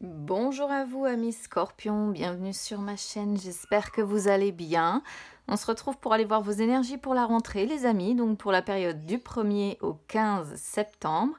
Bonjour à vous amis Scorpions, bienvenue sur ma chaîne, j'espère que vous allez bien. On se retrouve pour aller voir vos énergies pour la rentrée les amis, donc pour la période du 1er au 15 septembre.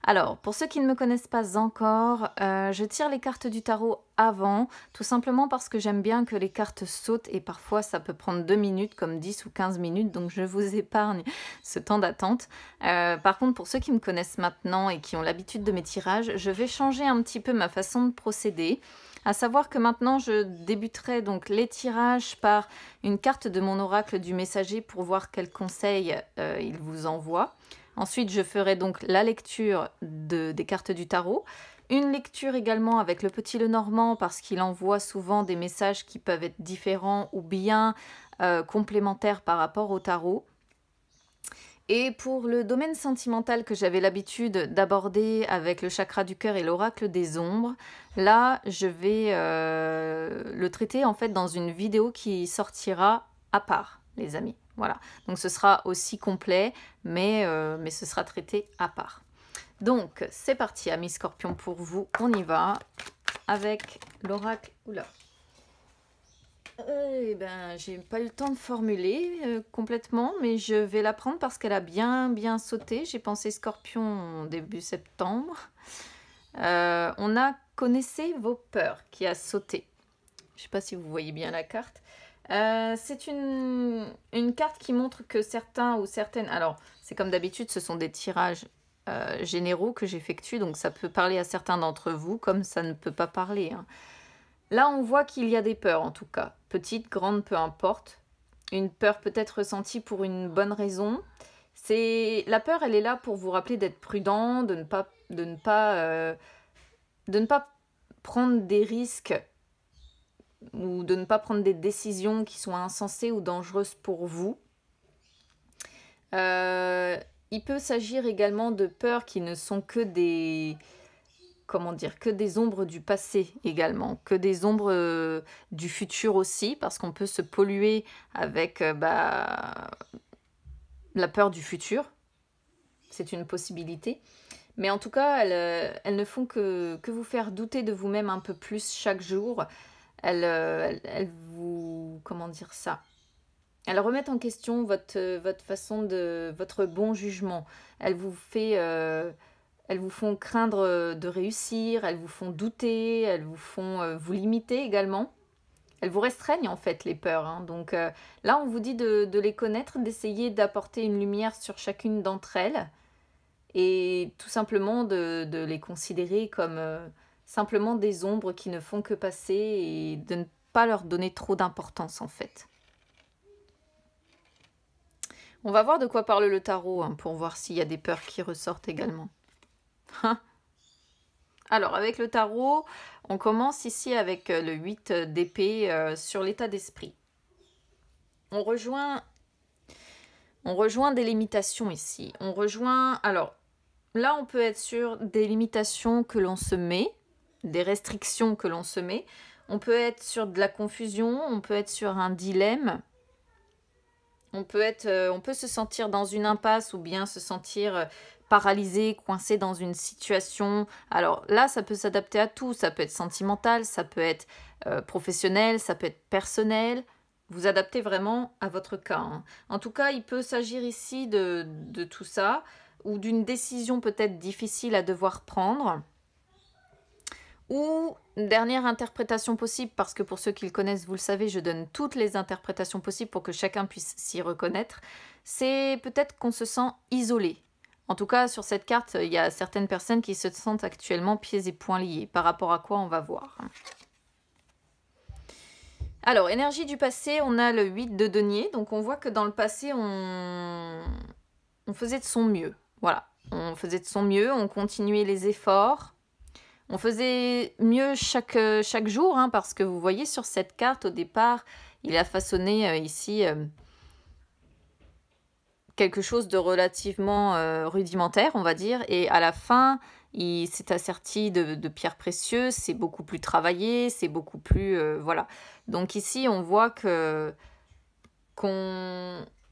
Alors, pour ceux qui ne me connaissent pas encore, je tire les cartes du tarot avant, tout simplement parce que j'aime bien que les cartes sautent et parfois ça peut prendre 2 minutes comme 10 ou 15 minutes, donc je vous épargne ce temps d'attente. Par contre, pour ceux qui me connaissent maintenant et qui ont l'habitude de mes tirages, je vais changer un petit peu ma façon de procéder. À savoir que maintenant, je débuterai donc les tirages par une carte de mon oracle du messager pour voir quels conseils il vous envoie. Ensuite, je ferai donc la lecture des cartes du tarot. Une lecture également avec le petit Lenormand parce qu'il envoie souvent des messages qui peuvent être différents ou bien complémentaires par rapport au tarot. Et pour le domaine sentimental que j'avais l'habitude d'aborder avec le chakra du cœur et l'oracle des ombres, là, je vais le traiter en fait dans une vidéo qui sortira à part, les amis. Voilà, donc ce sera aussi complet, mais ce sera traité à part. Donc, c'est parti, amis scorpions, pour vous. On y va avec l'oracle. Oula. Eh ben, j'ai pas eu le temps de formuler complètement, mais je vais la prendre parce qu'elle a bien sauté. J'ai pensé Scorpion début septembre. On a connaissez vos peurs qui a sauté. Je sais pas si vous voyez bien la carte. C'est une carte qui montre que certains ou certaines... Alors, c'est comme d'habitude, ce sont des tirages généraux que j'effectue, donc ça peut parler à certains d'entre vous, comme ça ne peut pas parler. Hein. Là, on voit qu'il y a des peurs, en tout cas. Petites, grandes, peu importe. Une peur peut être ressentie pour une bonne raison. La peur, elle est là pour vous rappeler d'être prudent, de ne pas prendre des risques ou de ne pas prendre des décisions qui sont insensées ou dangereuses pour vous. Il peut s'agir également de peurs qui ne sont que des... Comment dire, que des ombres du passé également, que des ombres du futur aussi, parce qu'on peut se polluer avec la peur du futur. C'est une possibilité. Mais en tout cas, elles ne font que vous faire douter de vous-même un peu plus chaque jour. Elles vous... Comment dire ça? Elles remettent en question votre façon de... votre bon jugement. Elles vous font craindre de réussir, elles vous font douter, elles vous font vous limiter également. Elles vous restreignent en fait les peurs. Hein. Donc là, on vous dit de les connaître, d'essayer d'apporter une lumière sur chacune d'entre elles et tout simplement de les considérer comme simplement des ombres qui ne font que passer et de ne pas leur donner trop d'importance en fait. On va voir de quoi parle le tarot hein, pour voir s'il y a des peurs qui ressortent également. Alors, avec le tarot, on commence ici avec le 8 d'épée sur l'état d'esprit. On rejoint des limitations ici. On rejoint... Alors, là, on peut être sur des limitations que l'on se met, des restrictions que l'on se met. On peut être sur de la confusion, on peut être sur un dilemme. On peut se sentir dans une impasse ou bien se sentir paralysé, coincé dans une situation. Alors là, ça peut s'adapter à tout. Ça peut être sentimental, ça peut être professionnel, ça peut être personnel. Vous adaptez vraiment à votre cas. Hein. En tout cas, il peut s'agir ici de tout ça ou d'une décision peut-être difficile à devoir prendre. Ou dernière interprétation possible, parce que pour ceux qui le connaissent, vous le savez, je donne toutes les interprétations possibles pour que chacun puisse s'y reconnaître, c'est peut-être qu'on se sent isolé. En tout cas, sur cette carte, il y a certaines personnes qui se sentent actuellement pieds et poings liés, par rapport à quoi on va voir. Alors, énergie du passé, on a le 8 de denier, donc on voit que dans le passé, on faisait de son mieux. Voilà, on faisait de son mieux, on continuait les efforts. On faisait mieux chaque jour, hein, parce que vous voyez sur cette carte, au départ, il a façonné ici quelque chose de relativement rudimentaire, on va dire, et à la fin, il s'est asserti de pierres précieuses, c'est beaucoup plus travaillé, c'est beaucoup plus... voilà. Donc ici, on voit qu'on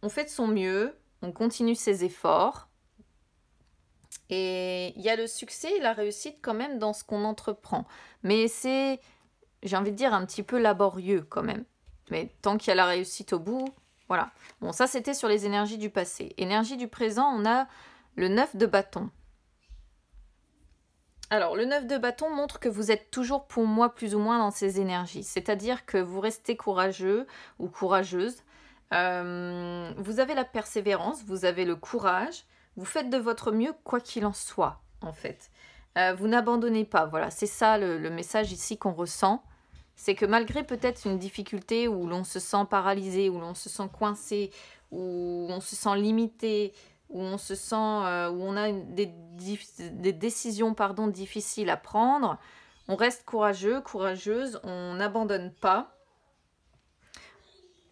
fait de son mieux, on continue ses efforts, Et il y a le succès et la réussite quand même dans ce qu'on entreprend. Mais c'est, j'ai envie de dire, un petit peu laborieux quand même. Mais tant qu'il y a la réussite au bout, voilà. Bon, ça c'était sur les énergies du passé. Énergie du présent, on a le 9 de bâton. Alors, le 9 de bâton montre que vous êtes toujours pour moi plus ou moins dans ces énergies. C'est-à-dire que vous restez courageux ou courageuse. Vous avez la persévérance, vous avez le courage. Vous faites de votre mieux quoi qu'il en soit, en fait. Vous n'abandonnez pas. Voilà, c'est ça le message ici qu'on ressent. C'est que malgré peut-être une difficulté où l'on se sent paralysé, où l'on se sent coincé, où on se sent limité, où on se sent, où on a des décisions pardon, difficiles à prendre, on reste courageux, courageuse, on n'abandonne pas.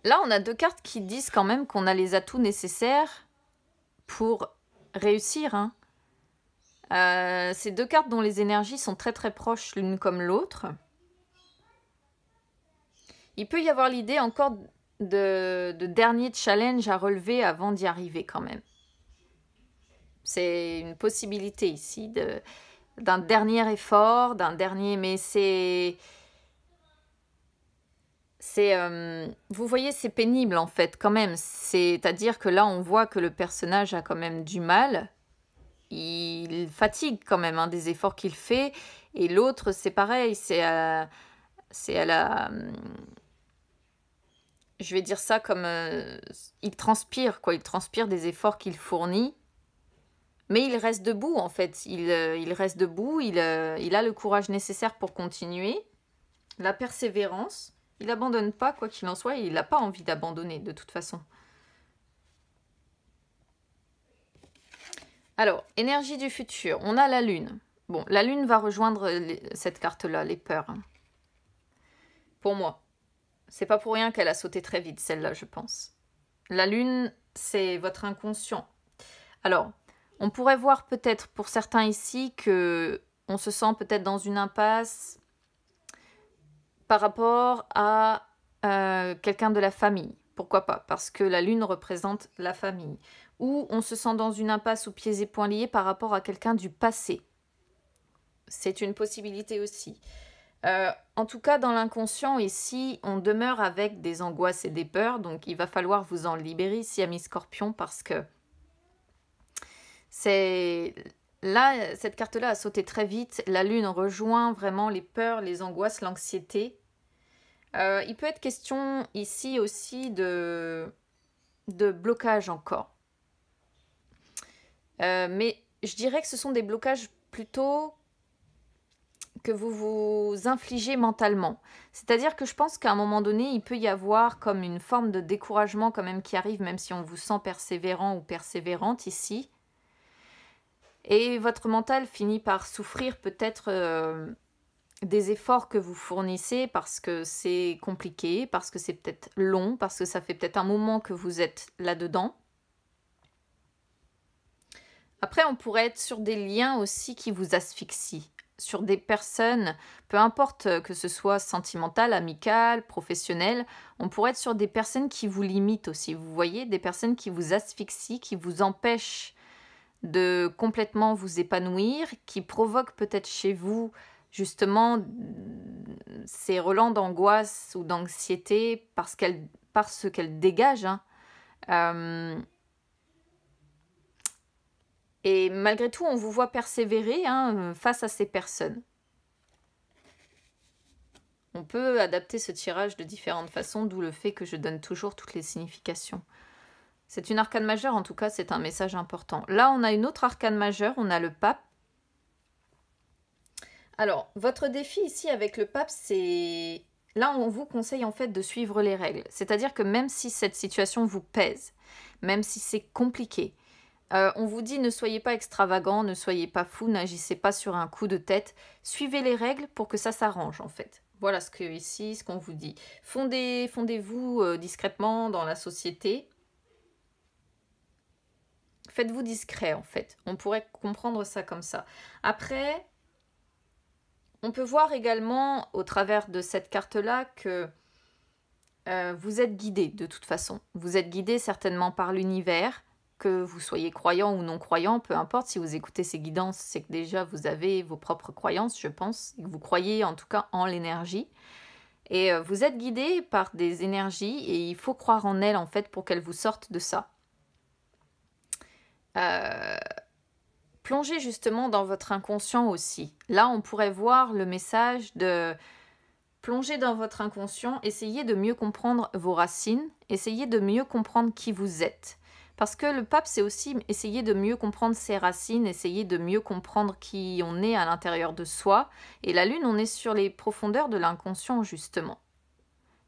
Là, on a deux cartes qui disent quand même qu'on a les atouts nécessaires pour réussir. Hein. Ces deux cartes dont les énergies sont très très proches l'une comme l'autre. Il peut y avoir l'idée encore de dernier challenge à relever avant d'y arriver quand même. C'est une possibilité ici d'un dernier effort, d'un dernier... Mais vous voyez, c'est pénible en fait quand même. C'est-à-dire que là, on voit que le personnage a quand même du mal. Il fatigue quand même hein, des efforts qu'il fait. Et l'autre, c'est pareil, c'est à la... Je vais dire ça comme... il transpire, quoi. Il transpire des efforts qu'il fournit. Mais il reste debout, en fait. Il reste debout, il a le courage nécessaire pour continuer. La persévérance. Il n'abandonne pas, quoi qu'il en soit. Il n'a pas envie d'abandonner, de toute façon. Alors, énergie du futur. On a la lune. Bon, la lune va rejoindre cette carte-là, les peurs. Hein. Pour moi. C'est pas pour rien qu'elle a sauté très vite, celle-là, je pense. La lune, c'est votre inconscient. Alors, on pourrait voir peut-être pour certains ici que on se sent peut-être dans une impasse par rapport à quelqu'un de la famille. Pourquoi pas? Parce que la lune représente la famille. Ou on se sent dans une impasse aux pieds et poings liés par rapport à quelqu'un du passé. C'est une possibilité aussi. En tout cas, dans l'inconscient, ici, on demeure avec des angoisses et des peurs. Donc, il va falloir vous en libérer ici, amis scorpions, parce que c'est... Là, cette carte-là a sauté très vite. La lune rejoint vraiment les peurs, les angoisses, l'anxiété. Il peut être question ici aussi de blocage encore. Mais je dirais que ce sont des blocages plutôt que vous vous infligez mentalement. C'est-à-dire que je pense qu'à un moment donné, il peut y avoir comme une forme de découragement quand même qui arrive, même si on vous sent persévérant ou persévérante ici. Et votre mental finit par souffrir peut-être des efforts que vous fournissez parce que c'est compliqué, parce que c'est peut-être long, parce que ça fait peut-être un moment que vous êtes là-dedans. Après, on pourrait être sur des liens aussi qui vous asphyxient, sur des personnes, peu importe que ce soit sentimental, amical, professionnel, on pourrait être sur des personnes qui vous limitent aussi. Vous voyez, des personnes qui vous asphyxient, qui vous empêchent de complètement vous épanouir, qui provoquent peut-être chez vous justement ces relents d'angoisse ou d'anxiété parce qu'elles dégagent. Hein. Et malgré tout, on vous voit persévérer hein, face à ces personnes. On peut adapter ce tirage de différentes façons, d'où le fait que je donne toujours toutes les significations. C'est une arcane majeure, en tout cas, c'est un message important. Là, on a une autre arcane majeure, on a le pape. Alors, votre défi ici avec le pape, c'est... Là, on vous conseille en fait de suivre les règles. C'est-à-dire que même si cette situation vous pèse, même si c'est compliqué, on vous dit ne soyez pas extravagant, ne soyez pas fou, n'agissez pas sur un coup de tête. Suivez les règles pour que ça s'arrange en fait. Voilà ce qu'on vous dit. Fondez-vous discrètement dans la société. Faites-vous discret en fait. On pourrait comprendre ça comme ça. Après, on peut voir également au travers de cette carte-là que vous êtes guidé de toute façon. Vous êtes guidé certainement par l'univers, que vous soyez croyant ou non croyant, peu importe, si vous écoutez ces guidances, c'est que déjà vous avez vos propres croyances, je pense, et que vous croyez en tout cas en l'énergie. Et vous êtes guidé par des énergies et il faut croire en elles en fait pour qu'elles vous sortent de ça. Plongez justement dans votre inconscient aussi. Là, on pourrait voir le message de plonger dans votre inconscient, essayez de mieux comprendre vos racines, essayez de mieux comprendre qui vous êtes. Parce que le pape, c'est aussi essayer de mieux comprendre ses racines, essayer de mieux comprendre qui on est à l'intérieur de soi. Et la lune, on est sur les profondeurs de l'inconscient, justement.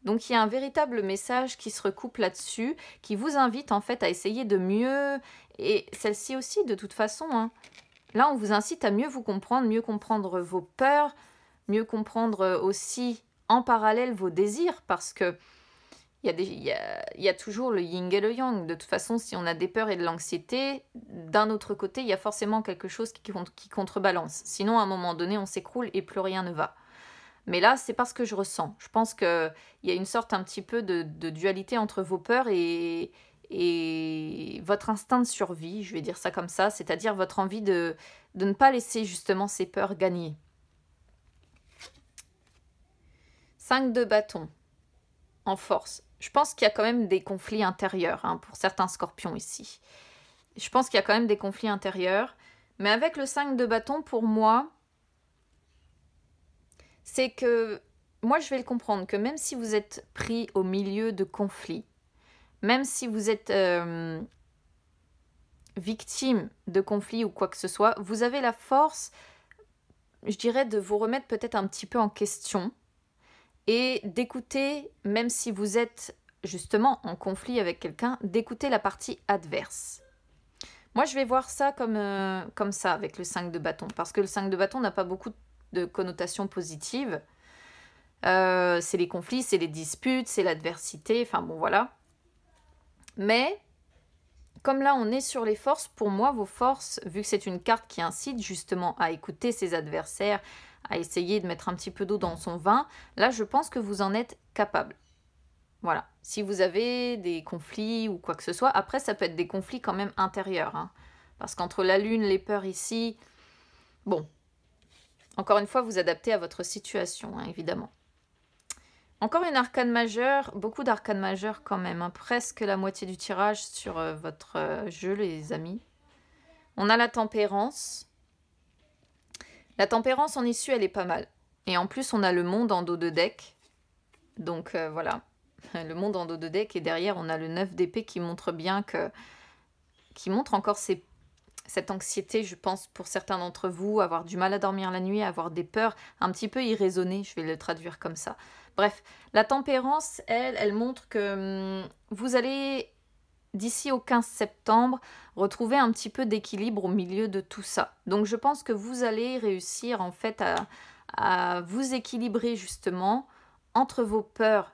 Donc il y a un véritable message qui se recoupe là-dessus, qui vous invite en fait à essayer de mieux, et celle-ci aussi de toute façon, hein. Là on vous incite à mieux vous comprendre, mieux comprendre vos peurs, mieux comprendre aussi en parallèle vos désirs, parce que il y a toujours le yin et le yang. De toute façon, si on a des peurs et de l'anxiété, d'un autre côté, il y a forcément quelque chose qui contrebalance. Sinon, à un moment donné, on s'écroule et plus rien ne va. Mais là, c'est pas ce que je ressens. Je pense qu'il y a une sorte un petit peu de dualité entre vos peurs et votre instinct de survie, je vais dire ça comme ça, c'est-à-dire votre envie de ne pas laisser justement ces peurs gagner. 5 de bâton, en force. Je pense qu'il y a quand même des conflits intérieurs hein, pour certains scorpions ici. Je pense qu'il y a quand même des conflits intérieurs. Mais avec le 5 de bâton, pour moi, c'est que, moi je vais le comprendre, que même si vous êtes pris au milieu de conflits, même si vous êtes victime de conflits ou quoi que ce soit, vous avez la force, je dirais, de vous remettre peut-être un petit peu en question et d'écouter, même si vous êtes justement en conflit avec quelqu'un, d'écouter la partie adverse. Moi, je vais voir ça comme ça avec le 5 de bâton, parce que le 5 de bâton n'a pas beaucoup de connotations positives. C'est les conflits, c'est les disputes, c'est l'adversité, enfin bon, voilà. Mais, comme là, on est sur les forces, pour moi, vos forces, vu que c'est une carte qui incite justement à écouter ses adversaires, à essayer de mettre un petit peu d'eau dans son vin, là, je pense que vous en êtes capable. Voilà. Si vous avez des conflits ou quoi que ce soit, après, ça peut être des conflits quand même intérieurs. Hein, parce qu'entre la lune, les peurs ici, bon, encore une fois, vous adaptez à votre situation, hein, évidemment. Encore une arcane majeure, beaucoup d'arcanes majeures quand même, hein, presque la moitié du tirage sur votre jeu, les amis. On a la tempérance. La tempérance en issue, elle est pas mal. Et en plus, on a le monde en dos de deck. Donc voilà, le monde en dos de deck. Et derrière, on a le 9 d'épée qui montre bien que... qui montre encore cette anxiété, je pense, pour certains d'entre vous, avoir du mal à dormir la nuit, avoir des peurs un petit peu irraisonnées, je vais le traduire comme ça. Bref, la tempérance, elle montre que vous allez, d'ici au 15 septembre, retrouver un petit peu d'équilibre au milieu de tout ça. Donc je pense que vous allez réussir en fait à vous équilibrer justement entre vos peurs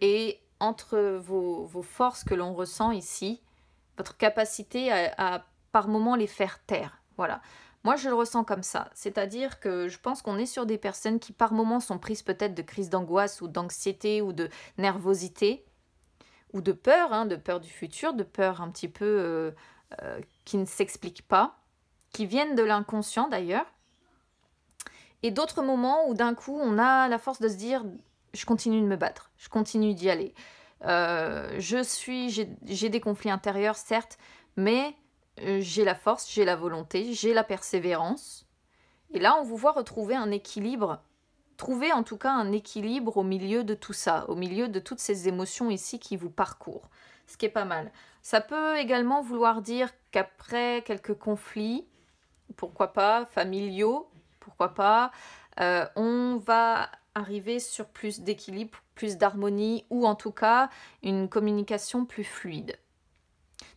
et entre vos forces que l'on ressent ici, votre capacité à par moments les faire taire. Voilà. Moi, je le ressens comme ça. C'est-à-dire que je pense qu'on est sur des personnes qui, par moments, sont prises peut-être de crises d'angoisse ou d'anxiété ou de nervosité ou de peur, hein, de peur du futur, de peur un petit peu qui ne s'expliquent pas, qui viennent de l'inconscient d'ailleurs. Et d'autres moments où d'un coup, on a la force de se dire « je continue de me battre, je continue d'y aller ». J'ai des conflits intérieurs, certes, mais j'ai la force, j'ai la volonté, j'ai la persévérance. Et là, on vous voit retrouver un équilibre, trouver en tout cas un équilibre au milieu de tout ça, au milieu de toutes ces émotions ici qui vous parcourent, ce qui est pas mal. Ça peut également vouloir dire qu'après quelques conflits, pourquoi pas, familiaux, pourquoi pas, on va arriver sur plus d'équilibre, plus d'harmonie, ou en tout cas une communication plus fluide.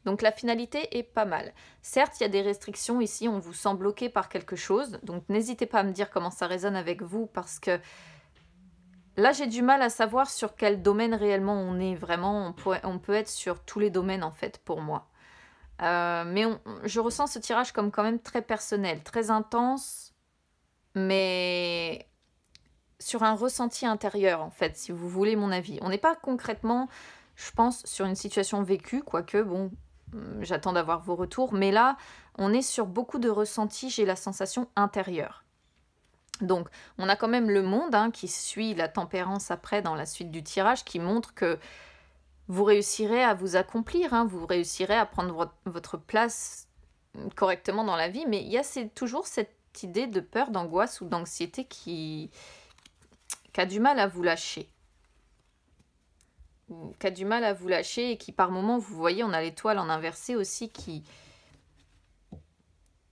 Donc la finalité est pas mal. Certes, il y a des restrictions ici, on vous sent bloqué par quelque chose, donc n'hésitez pas à me dire comment ça résonne avec vous, parce que là j'ai du mal à savoir sur quel domaine réellement on est. Vraiment, on peut être sur tous les domaines en fait pour moi. Mais je ressens ce tirage comme quand même très personnel, très intense, mais sur un ressenti intérieur en fait, si vous voulez mon avis. On n'est pas concrètement, je pense, sur une situation vécue, quoique bon... j'attends d'avoir vos retours. Mais là, on est sur beaucoup de ressentis, j'ai la sensation intérieure. Donc, on a quand même le monde hein, qui suit la tempérance après dans la suite du tirage, qui montre que vous réussirez à vous accomplir, hein, vous réussirez à prendre votre place correctement dans la vie, mais il y a toujours cette idée de peur, d'angoisse ou d'anxiété qui a du mal à vous lâcher. Qui a du mal à vous lâcher et qui par moments, vous voyez, on a l'étoile en inversé aussi qui...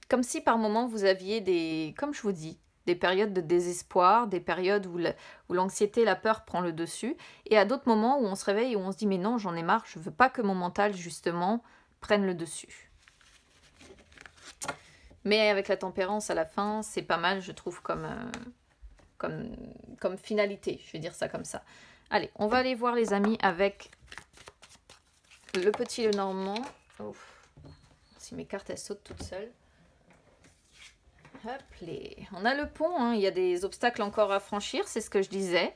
Comme si par moments vous aviez des... Comme je vous dis, des périodes de désespoir, des périodes où l'anxiété, la peur prend le dessus, et à d'autres moments où on se réveille et où on se dit « mais non, j'en ai marre, je veux pas que mon mental, justement, prenne le dessus ». Mais avec la tempérance à la fin, c'est pas mal, je trouve, comme finalité, je vais dire ça comme ça. Allez, on va aller voir les amis avec le petit Lenormand. Oh, si mes cartes, elles sautent toutes seules. Hop, on a le pont, hein. Il y a des obstacles encore à franchir, c'est ce que je disais.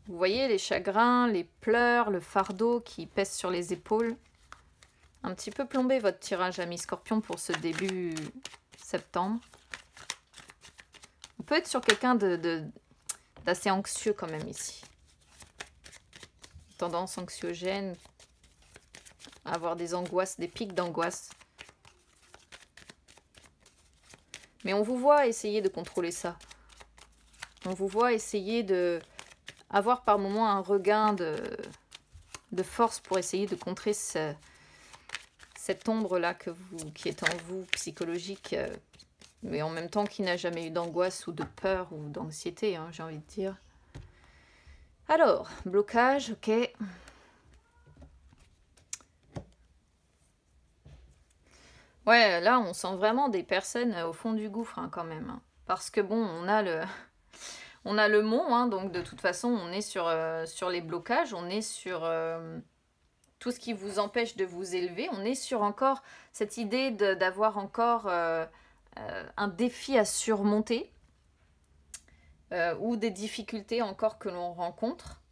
Vous voyez les chagrins, les pleurs, le fardeau qui pèse sur les épaules. Un petit peu plombé votre tirage, amis Scorpion, pour ce début septembre. On peut être sur quelqu'un d'assez anxieux quand même ici. Tendance anxiogène. Avoir des angoisses, des pics d'angoisse. Mais on vous voit essayer de contrôler ça. On vous voit essayer de avoir par moments un regain de force pour essayer de contrer cette ombre-là qui est en vous, psychologique, mais en même temps qui n'a jamais eu d'angoisse ou de peur ou d'anxiété, hein, j'ai envie de dire. Alors, blocage, ok. Ouais, là, on sent vraiment des personnes au fond du gouffre, hein, quand même. Hein. Parce que, bon, on a le mont, hein, donc de toute façon, on est sur les blocages, on est sur tout ce qui vous empêche de vous élever. On est sur encore cette idée d'avoir encore un défi à surmonter ou des difficultés encore que l'on rencontre.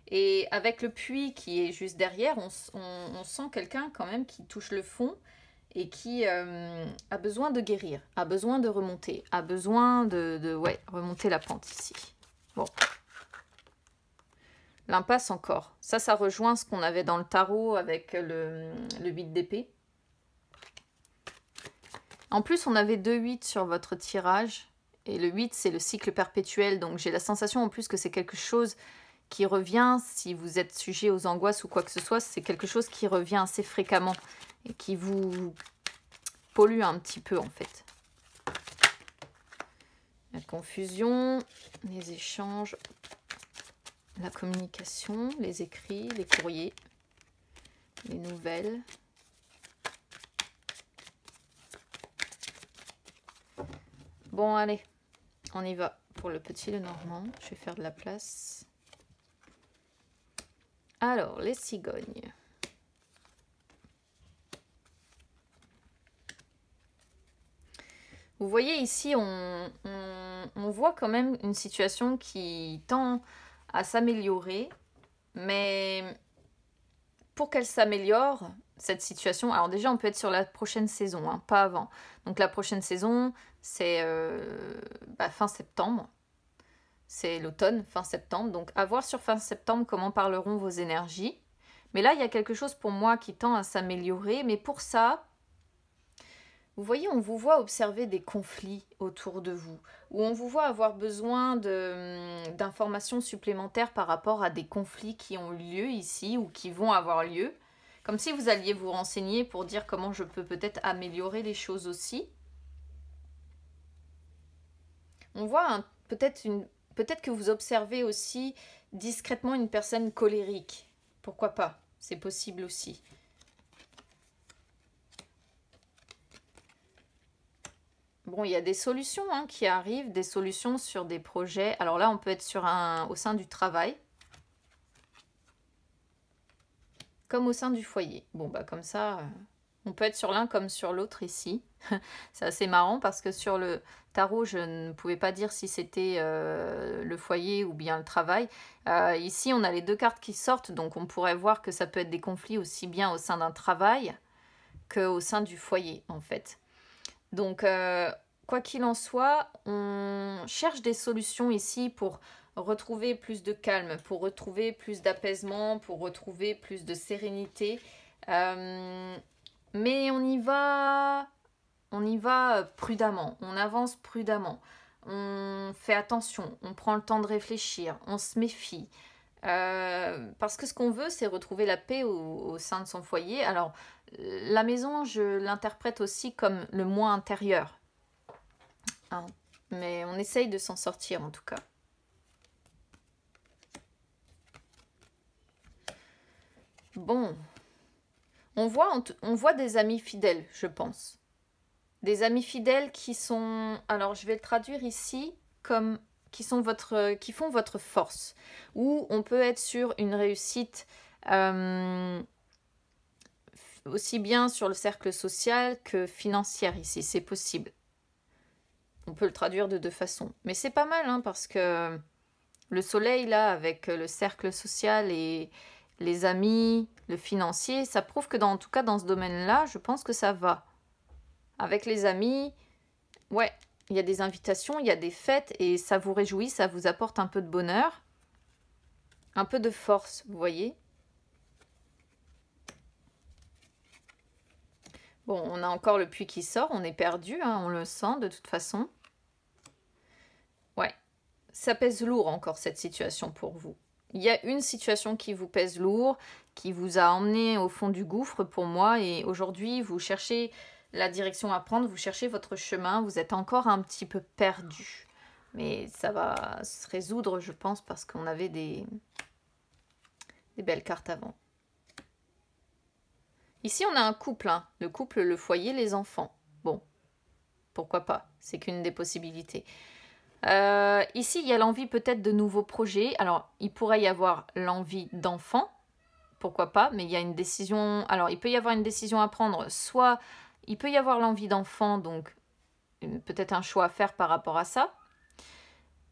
Et avec le puits qui est juste derrière, on sent quelqu'un quand même qui touche le fond et qui a besoin de guérir, a besoin de remonter, a besoin de remonter la pente ici. Bon. L'impasse encore. Ça rejoint ce qu'on avait dans le tarot avec le 8 d'épée. En plus, on avait 2 8 sur votre tirage. Et le 8, c'est le cycle perpétuel. Donc, j'ai la sensation en plus que c'est quelque chose qui revient. Si vous êtes sujet aux angoisses ou quoi que ce soit, c'est quelque chose qui revient assez fréquemment. Et qui vous pollue un petit peu, en fait. La confusion, les échanges, la communication, les écrits, les courriers, les nouvelles. Bon, allez, on y va pour le petit Lenormand. Je vais faire de la place. Alors, les cigognes. Vous voyez ici, on voit quand même une situation qui tend à s'améliorer, mais pour qu'elle s'améliore, cette situation, alors déjà on peut être sur la prochaine saison, hein, pas avant. Donc la prochaine saison, c'est fin septembre, c'est l'automne, fin septembre. Donc à voir sur fin septembre comment parleront vos énergies. Mais là, il y a quelque chose pour moi qui tend à s'améliorer, mais pour ça... Vous voyez, on vous voit observer des conflits autour de vous, ou on vous voit avoir besoin d'informations supplémentaires par rapport à des conflits qui ont eu lieu ici ou qui vont avoir lieu. Comme si vous alliez vous renseigner pour dire comment je peux peut-être améliorer les choses aussi. On voit peut-être que vous observez aussi discrètement une personne colérique. Pourquoi pas? C'est possible aussi. Bon, il y a des solutions hein, qui arrivent, des solutions sur des projets. Alors là, on peut être au sein du travail. Comme au sein du foyer. Bon, bah comme ça, On peut être sur l'un comme sur l'autre ici. C'est assez marrant parce que sur le tarot, je ne pouvais pas dire si c'était le foyer ou bien le travail. Ici, on a les deux cartes qui sortent, donc on pourrait voir que ça peut être des conflits aussi bien au sein d'un travail qu'au sein du foyer, en fait. Donc, quoi qu'il en soit, on cherche des solutions ici pour retrouver plus de calme, pour retrouver plus d'apaisement, pour retrouver plus de sérénité. Mais on y va prudemment, on avance prudemment, on fait attention, on prend le temps de réfléchir, on se méfie. Parce que ce qu'on veut, c'est retrouver la paix au sein de son foyer. Alors, la maison, je l'interprète aussi comme le moi intérieur. Hein. Mais on essaye de s'en sortir en tout cas. Bon, on voit des amis fidèles, je pense. Des amis fidèles qui sont... Alors, je vais le traduire ici comme qui font votre force. Ou on peut être sur une réussite aussi bien sur le cercle social que financière ici. C'est possible. On peut le traduire de deux façons. Mais c'est pas mal, hein, parce que le soleil, là, avec le cercle social et les amis, le financier, ça prouve que en tout cas, dans ce domaine-là, je pense que ça va. Avec les amis, ouais, il y a des invitations, il y a des fêtes et ça vous réjouit, ça vous apporte un peu de bonheur, un peu de force, vous voyez. Bon, on a encore le puits qui sort, on est perdu, hein, on le sent de toute façon. Ouais, ça pèse lourd encore cette situation pour vous. Il y a une situation qui vous pèse lourd, qui vous a emmené au fond du gouffre pour moi et aujourd'hui vous cherchez la direction à prendre, vous cherchez votre chemin, vous êtes encore un petit peu perdu. Mais ça va se résoudre, je pense, parce qu'on avait des belles cartes avant. Ici, on a un couple, hein. Le couple, le foyer, les enfants. Bon, pourquoi pas, c'est qu'une des possibilités. Ici, il y a l'envie peut-être de nouveaux projets. Alors, il pourrait y avoir l'envie d'enfants, pourquoi pas, mais il y a une décision... Alors, il peut y avoir une décision à prendre, soit il peut y avoir l'envie d'enfant, donc peut-être un choix à faire par rapport à ça.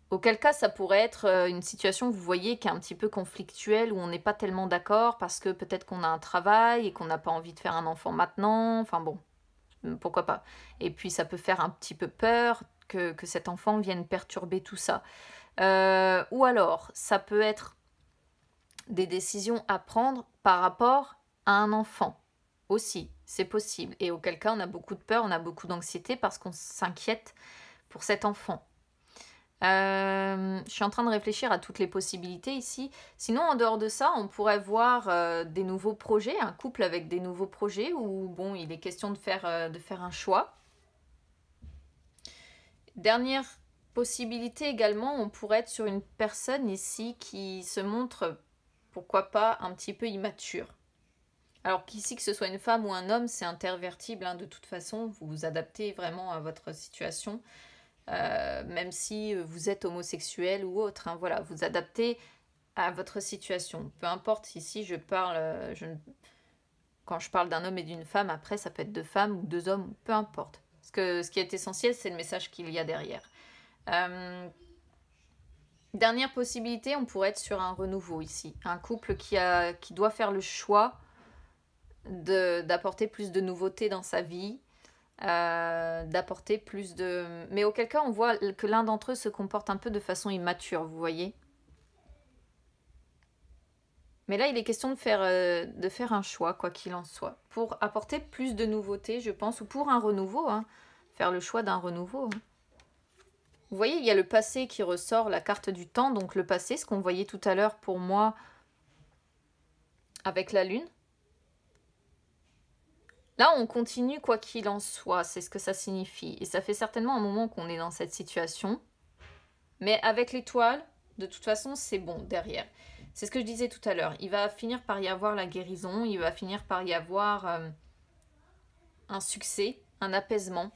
Auquel cas, ça pourrait être une situation, vous voyez, qui est un petit peu conflictuelle, où on n'est pas tellement d'accord, parce que peut-être qu'on a un travail et qu'on n'a pas envie de faire un enfant maintenant. Enfin bon, pourquoi pas. Et puis, ça peut faire un petit peu peur que cet enfant vienne perturber tout ça. Ou alors, ça peut être des décisions à prendre par rapport à un enfant aussi, c'est possible. Et auquel cas, on a beaucoup de peur, on a beaucoup d'anxiété parce qu'on s'inquiète pour cet enfant. Je suis en train de réfléchir à toutes les possibilités ici. Sinon, en dehors de ça, on pourrait voir des nouveaux projets, un couple avec des nouveaux projets où, bon, il est question de faire un choix. Dernière possibilité également, on pourrait être sur une personne ici qui se montre, pourquoi pas, un petit peu immature. Alors qu'ici, que ce soit une femme ou un homme, c'est intervertible, hein, de toute façon, vous vous adaptez vraiment à votre situation. Même si vous êtes homosexuel ou autre, hein, voilà, vous adaptez à votre situation. Peu importe, ici je parle, quand je parle d'un homme et d'une femme, après ça peut être deux femmes ou deux hommes, peu importe. Parce que ce qui est essentiel, c'est le message qu'il y a derrière. Dernière possibilité, on pourrait être sur un renouveau ici. Un couple qui doit faire le choix d'apporter plus de nouveautés dans sa vie, d'apporter plus de... Mais auquel cas, on voit que l'un d'entre eux se comporte un peu de façon immature, vous voyez. Mais là, il est question de faire un choix, quoi qu'il en soit, pour apporter plus de nouveautés, je pense, ou pour un renouveau, hein. Faire le choix d'un renouveau. Hein. Vous voyez, il y a le passé qui ressort, la carte du temps, donc le passé, ce qu'on voyait tout à l'heure pour moi avec la lune. Là, on continue quoi qu'il en soit, c'est ce que ça signifie. Et ça fait certainement un moment qu'on est dans cette situation. Mais avec l'étoile, de toute façon, c'est bon derrière. C'est ce que je disais tout à l'heure. Il va finir par y avoir la guérison, il va finir par y avoir un succès, un apaisement,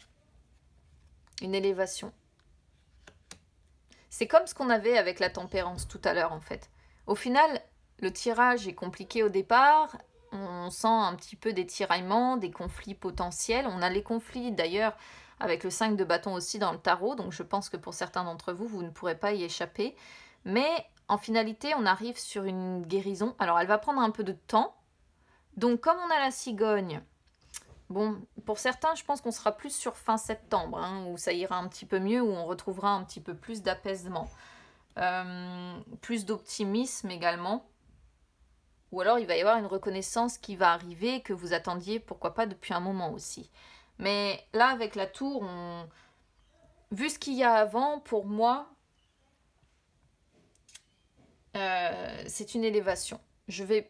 une élévation. C'est comme ce qu'on avait avec la tempérance tout à l'heure, en fait. Au final, le tirage est compliqué au départ. on sent un petit peu des tiraillements, des conflits potentiels. On a les conflits d'ailleurs avec le 5 de bâton aussi dans le tarot, donc je pense que pour certains d'entre vous, vous ne pourrez pas y échapper. Mais en finalité, on arrive sur une guérison. Alors elle va prendre un peu de temps. Donc comme on a la cigogne, bon, pour certains, je pense qu'on sera plus sur fin septembre, hein, où ça ira un petit peu mieux, où on retrouvera un petit peu plus d'apaisement. Plus d'optimisme également. Ou alors il va y avoir une reconnaissance qui va arriver, que vous attendiez, pourquoi pas, depuis un moment aussi. Mais là, avec la tour, vu ce qu'il y a avant, pour moi, c'est une élévation.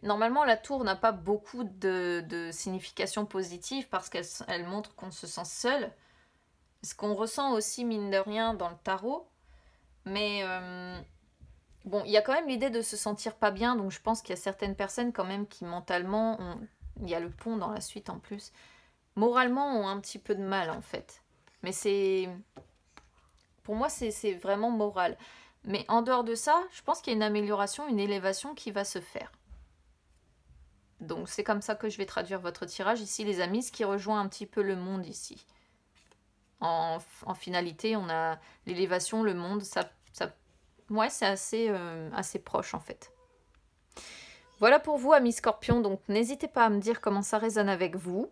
Normalement, la tour n'a pas beaucoup de signification positive parce qu'elle montre qu'on se sent seul. Ce qu'on ressent aussi, mine de rien, dans le tarot. Mais bon, il y a quand même l'idée de se sentir pas bien, donc je pense qu'il y a certaines personnes quand même qui mentalement, il y a le pont dans la suite en plus, moralement ont un petit peu de mal en fait. Mais pour moi c'est vraiment moral. Mais en dehors de ça, je pense qu'il y a une amélioration, une élévation qui va se faire. Donc c'est comme ça que je vais traduire votre tirage ici les amis, ce qui rejoint un petit peu le monde ici. En finalité, on a l'élévation, le monde, ouais, c'est assez proche en fait. Voilà pour vous, amis Scorpions. Donc n'hésitez pas à me dire comment ça résonne avec vous.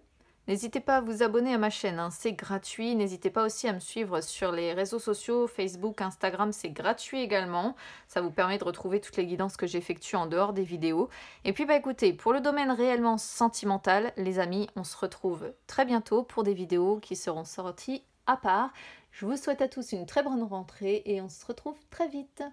N'hésitez pas à vous abonner à ma chaîne, hein, c'est gratuit. N'hésitez pas aussi à me suivre sur les réseaux sociaux, Facebook, Instagram, c'est gratuit également. Ça vous permet de retrouver toutes les guidances que j'effectue en dehors des vidéos. Et puis bah écoutez, pour le domaine réellement sentimental, les amis, on se retrouve très bientôt pour des vidéos qui seront sorties à part. Je vous souhaite à tous une très bonne rentrée et on se retrouve très vite.